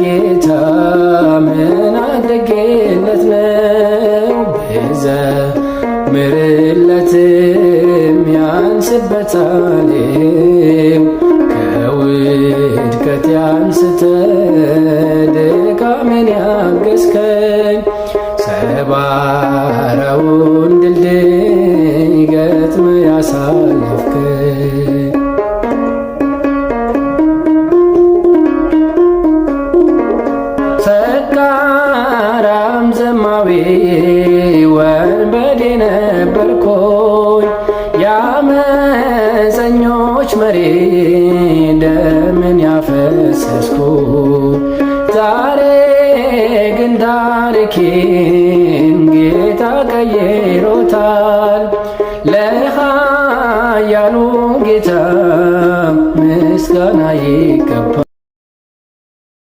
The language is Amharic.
ጌታ ምን አድርጌለት ነው ብዘምርለትም ያንስበታል። ከውድቀቴ አንስተ ድካሜን ያገዝከኝ ሰባራውን ድልድይ ገጥመ ያሳለፍከኝ ሰካራም ዘማዊ ወንበዴ ነበርኩኝ የአመፀኞች መሪ ደምን ያፈሰስኩ ዛሬ ግን ታሪኬን ጌታ ቀይሮታል። ለኃያሉ ጌታ ምስጋና